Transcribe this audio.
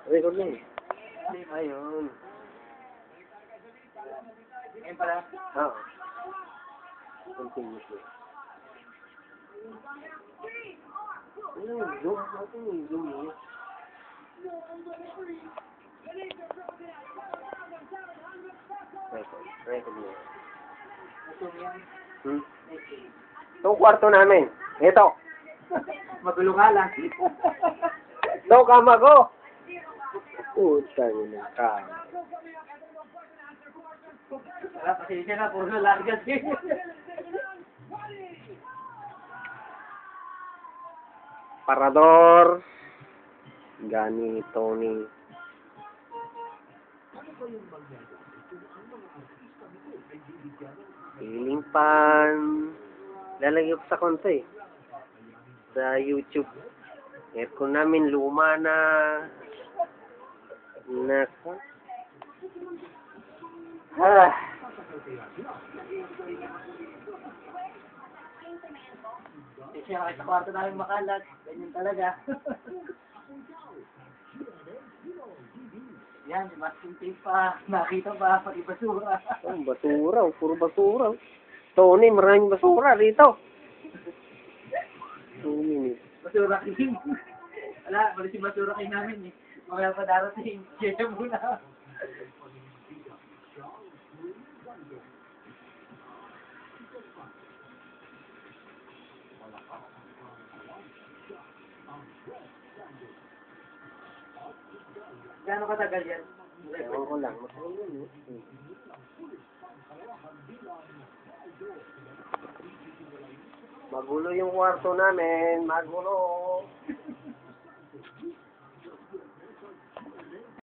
Record lang eh. Ayun. Ayun pala. Oo. Continuously. Ano yung zoom? Ano yung zoom niya? Record mo. Hmm? Itong kwarto namin. Ito. Magulo nga lang. Ito, kama ko. Puta niyo ng kama. Wala, pasensya na, puro largas eh. Parador. Gani, Tony. Ceiling fan. Lalagay ko sa konto eh. Sa YouTube. Aircon namin luma na. Nako. Ah. Pasensya na, sa kwarto namin makalat. Ganyan talaga. Yan, may masking tape pa. Nakita pa, pati basura. Oh, basura. Puro basura. Tony, maraming basura rito. 2 minutes. Basura king. Wala, wala si basura king namin eh. Mamaya pa darating. Kaya muna. Gano'ng katagal yan? Ewan ko lang. Matagal yun eh. Magulo yung kwarto namin. Magulo.